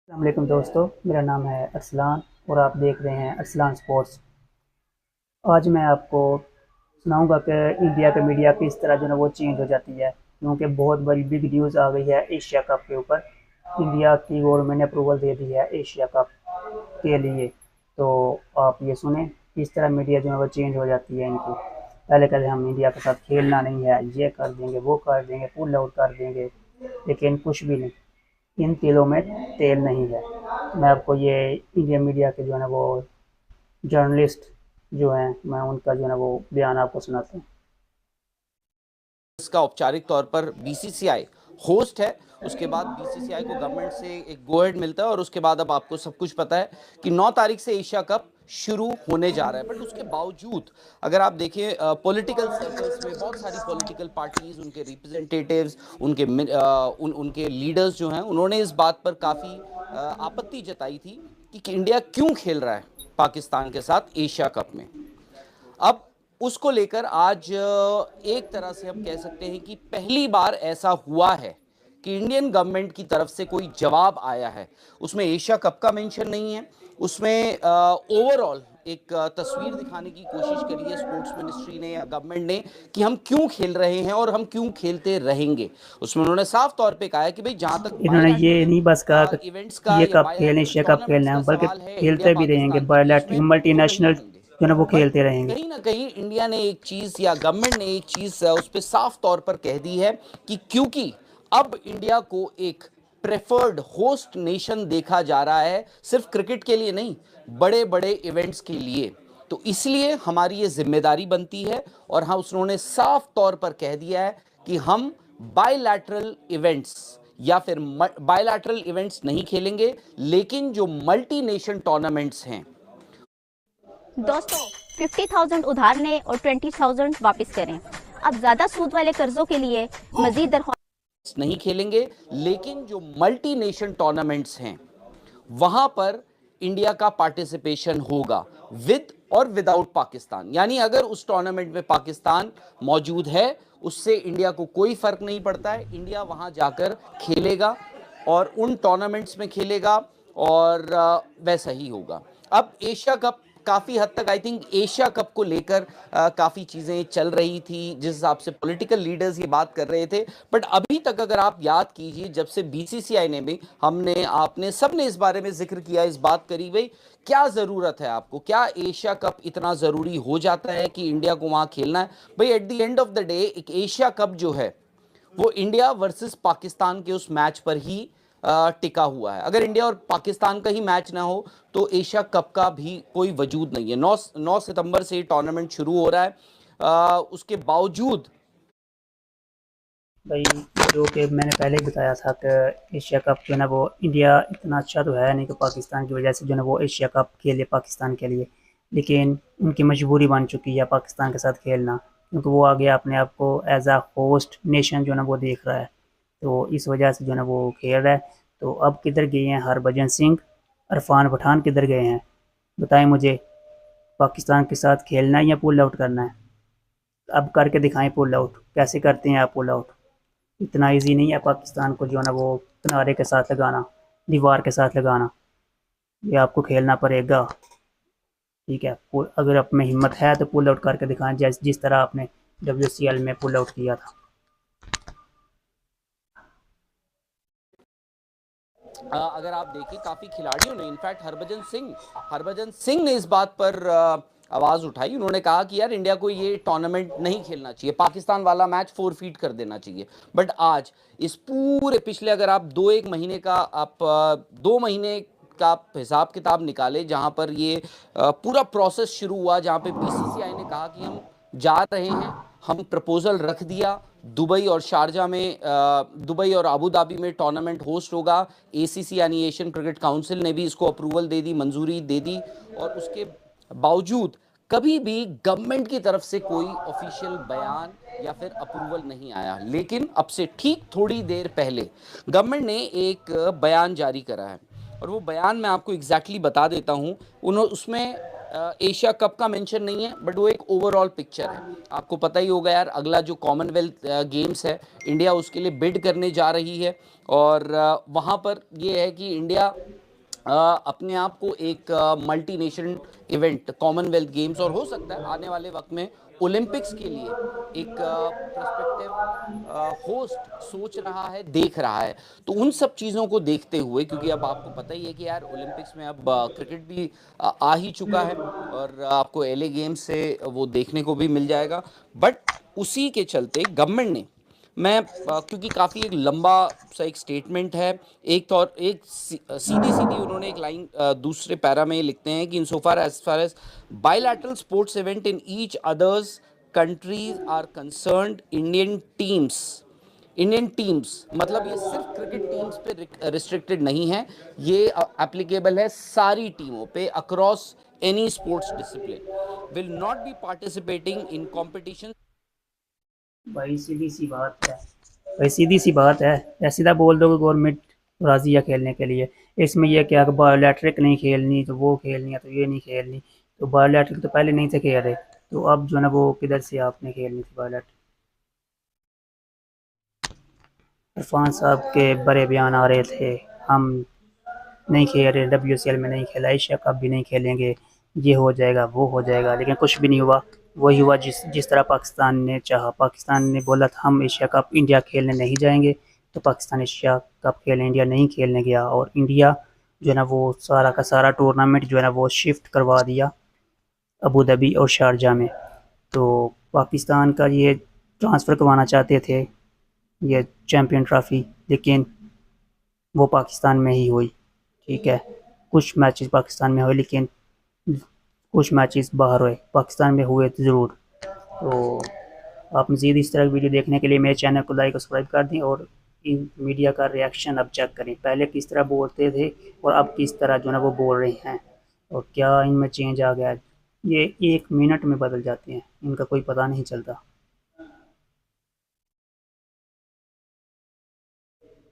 अस्सलामुअलैकुम दोस्तों, मेरा नाम है अरसलान और आप देख रहे हैं अरसलान स्पोर्ट्स। आज मैं आपको सुनाऊंगा कि इंडिया के मीडिया किस तरह जो है ना वो चेंज हो जाती है, क्योंकि बहुत बड़ी बिग न्यूज़ आ गई है एशिया कप के ऊपर। इंडिया की गवर्नमेंट ने अप्रूवल दे दी है एशिया कप के लिए। तो आप ये सुने किस तरह मीडिया जो है वो चेंज हो जाती है इनकी। पहले कहते हम इंडिया के साथ खेलना नहीं है, ये कर देंगे वो कर देंगे पुल आउट कर देंगे, लेकिन कुछ भी नहीं, इन तिलों में तेल नहीं है। मैं आपको ये इंडियन मीडिया के जो है ना वो जर्नलिस्ट जो हैं, मैं उनका जो है ना वो बयान आपको सुनाता हूँ। इसका औपचारिक तौर पर बीसीसीआई होस्ट है। उसके बाद बीसीसीआई को गवर्नमेंट से एक गो अहेड मिलता है और उसके बाद अब आपको सब कुछ पता है कि 9 तारीख से एशिया कप शुरू होने जा रहा है। बट उसके बावजूद अगर आप देखें पॉलिटिकल सर्कल्स में बहुत सारी पॉलिटिकल पार्टीज, उनके रिप्रेजेंटेटिव्स, उनके लीडर्स जो हैं, उन्होंने इस बात पर काफ़ी आपत्ति जताई थी कि इंडिया क्यों खेल रहा है पाकिस्तान के साथ एशिया कप में। अब उसको लेकर आज एक तरह से हम कह सकते हैं कि पहली बार ऐसा हुआ है कि इंडियन गवर्नमेंट की तरफ से कोई जवाब आया है। उसमें एशिया कप का मेंशन नहीं है, उसमें ओवरऑल एक तस्वीर दिखाने की कोशिश करी है स्पोर्ट्स मिनिस्ट्री ने या गवर्नमेंट ने कि हम क्यों खेल रहे हैं और हम क्यों खेलते रहेंगे। उसमें उन्होंने साफ तौर पे कहा है कि भाई जहां तक इन्होंने ये बायलैटरल नहीं बस कहा कि इवेंट्स का ये या कप खेलें, बायलैटरल एशिया कप टूर्नामेंट्स खेलना का है, बल्कि सवाल है इंडिया खेलते भी रहेंगे, पाकिस्तान के बीच बायोलैटरल में, तो नहीं मल्टीनेशनल खेलेंगे। जो है ना वो बट खेलते रहेंगे। कहीं ना कहीं इंडिया ने एक चीज या गवर्नमेंट ने एक चीज उस पर साफ तौर पर कह दी है कि क्योंकि अब इंडिया को एक प्रेफर्ड होस्ट नेशन देखा जा रहा है, सिर्फ क्रिकेट के लिए नहीं, बड़े बड़े इवेंट्स के लिए, तो इसलिए हमारी ये जिम्मेदारी बनती है। और हाँ, उन्होंने साफ तौर पर कह दिया है कि हम बायलैटरल इवेंट्स या फिर बायलैटरल इवेंट्स नहीं खेलेंगे, लेकिन जो मल्टी नेशन टूर्नामेंट्स हैं। दोस्तों, 50,000 उधार लें और 20,000 वापस करें। अब ज्यादा सूद वाले कर्जों के लिए मजीद दरख्वास्त नहीं खेलेंगे, लेकिन जो मल्टी नेशन टूर्नामेंट्स हैं वहां पर इंडिया का पार्टिसिपेशन होगा विद और विदाउट पाकिस्तान। यानी अगर उस टूर्नामेंट में पाकिस्तान मौजूद है, उससे इंडिया को कोई फर्क नहीं पड़ता है। इंडिया वहां जाकर खेलेगा और उन टूर्नामेंट्स में खेलेगा और वैसा ही होगा। अब एशिया कप काफ़ी हद तक आई थिंक एशिया कप को लेकर काफ़ी चीज़ें चल रही थी, जिस हिसाब से पॉलिटिकल लीडर्स ये बात कर रहे थे। बट अभी तक अगर आप याद कीजिए, जब से बीसीसीआई ने भी, हमने, आपने, सबने इस बारे में जिक्र किया, इस बात करी, भाई क्या ज़रूरत है आपको, क्या एशिया कप इतना ज़रूरी हो जाता है कि इंडिया को वहाँ खेलना है। भाई at the end of the day एक एशिया कप जो है वो इंडिया वर्सेस पाकिस्तान के उस मैच पर ही टिका हुआ है। अगर इंडिया और पाकिस्तान का ही मैच ना हो तो एशिया कप का भी कोई वजूद नहीं है। 9 सितंबर से टूर्नामेंट शुरू हो रहा है, उसके बावजूद भाई, जो कि मैंने पहले ही बताया था कि एशिया कप जो है ना वो इंडिया इतना अच्छा तो है नहीं कि पाकिस्तान की वजह से जो है ना वो एशिया कप खेले पाकिस्तान के लिए, लेकिन उनकी मजबूरी बन चुकी है पाकिस्तान के साथ खेलना, क्योंकि वो आगे अपने आप को एज आ होस्ट नेशन जो है ना वो देख रहा है। तो इस वजह से जो है ना वो खेल रहा है। तो अब किधर गए हैं हरभजन सिंह, इरफान पठान किधर गए हैं? बताएं मुझे, पाकिस्तान के साथ खेलना है या पुल आउट करना है? अब करके दिखाएं पुल आउट, कैसे करते हैं आप पुल आउट? इतना इजी नहीं है पाकिस्तान को जो है ना वो किनारे के साथ लगाना, दीवार के साथ लगाना। ये आपको खेलना पड़ेगा। ठीक है, अगर आप में हिम्मत है तो पुल आउट करके दिखाएं, जिस तरह आपने WCL में पुल आउट किया था। अगर आप देखिए काफी खिलाड़ियों ने, इनफैक्ट हरभजन सिंह ने इस बात पर आवाज उठाई। उन्होंने कहा कि यार इंडिया को ये टूर्नामेंट नहीं खेलना चाहिए, पाकिस्तान वाला मैच फोरफीट कर देना चाहिए। बट आज इस पूरे पिछले, अगर आप 2-1 महीने का, आप 2 महीने का हिसाब किताब निकाले, जहां पर ये पूरा प्रोसेस शुरू हुआ, जहां पे बीसीसीआई ने कहा कि हम जा रहे हैं, हम प्रपोजल रख दिया, दुबई और शारजा में, दुबई और अबू धाबी में टूर्नामेंट होस्ट होगा। एसीसी यानी एशियन क्रिकेट काउंसिल ने भी इसको अप्रूवल दे दी, मंजूरी दे दी, और उसके बावजूद कभी भी गवर्नमेंट की तरफ से कोई ऑफिशियल बयान या फिर अप्रूवल नहीं आया। लेकिन अब से ठीक थोड़ी देर पहले गवर्नमेंट ने एक बयान जारी करा है, और वो बयान मैं आपको एग्जैक्टली बता देता हूँ। उसमें एशिया कप का मेंशन नहीं है, बट वो एक ओवरऑल पिक्चर है। आपको पता ही होगा यार, अगला जो कॉमनवेल्थ गेम्स है, इंडिया उसके लिए बिड करने जा रही है, और वहाँ पर ये है कि इंडिया अपने आप को एक multi nation event, Commonwealth games, और हो सकता है आने वाले वक्त में ओलंपिक्स के लिए एक प्रस्पेक्टिव होस्ट सोच रहा है, देख रहा है। तो उन सब चीज़ों को देखते हुए, क्योंकि अब आपको पता ही है कि यार ओलंपिक्स में अब क्रिकेट भी आ ही चुका है, और आपको एलए गेम्स से वो देखने को भी मिल जाएगा। बट उसी के चलते गवर्नमेंट ने, मैं क्योंकि काफ़ी एक लंबा सा एक स्टेटमेंट है, एक सीधी सीधी उन्होंने एक लाइन दूसरे पैरा में लिखते हैं कि in so far as bilateral sports event in each others countries are concerned, Indian teams मतलब ये सिर्फ क्रिकेट टीम्स पे रिस्ट्रिक्टेड नहीं है, ये एप्लीकेबल है सारी टीमों पे across any sports discipline, will not be participating in competition. भाई सीधी सी बात है। भाई सीधी सी बात है, या सीधा बोल दो कि गवर्नमेंट राज़ी है खेलने के लिए। इसमें यह क्या कि बायोलैट्रिक नहीं खेलनी तो वो खेलनी है, तो ये नहीं खेलनी। तो बायोलैट्रिक तो पहले नहीं थे खेल रहे, तो अब जो है ना वो किधर से आपने खेलनी थी बायोलैट्रिक। इरफान साहब के बड़े बयान आ रहे थे, हम नहीं खेल रहे, WCL में नहीं खेला, एशिया कप भी नहीं खेलेंगे, ये हो जाएगा वो हो जाएगा, लेकिन कुछ भी नहीं हुआ। वही हुआ जिस जिस तरह पाकिस्तान ने चाहा। पाकिस्तान ने बोला था हम एशिया कप इंडिया खेलने नहीं जाएंगे, तो पाकिस्तान एशिया कप खेलने इंडिया नहीं खेलने गया, और इंडिया जो है ना वो सारा का सारा टूर्नामेंट जो है ना वो शिफ्ट करवा दिया अबू धाबी और शारजा में। तो पाकिस्तान का ये ट्रांसफ़र करवाना चाहते थे ये चैम्पियन ट्रॉफ़ी, लेकिन वो पाकिस्तान में ही हुई। ठीक है, कुछ मैचेस पाकिस्तान में हुए, लेकिन कुछ मैचेस बाहर हुए, पाकिस्तान में हुए ज़रूर। तो आप मज़ीद इस तरह की वीडियो देखने के लिए मेरे चैनल को लाइक और सब्सक्राइब कर दें, और इन मीडिया का रिएक्शन अब चेक करें, पहले किस तरह बोलते थे और अब किस तरह जो है ना वो बोल रहे हैं, और क्या इनमें चेंज आ गया है। ये 1 मिनट में बदल जाते हैं, इनका कोई पता नहीं चलता।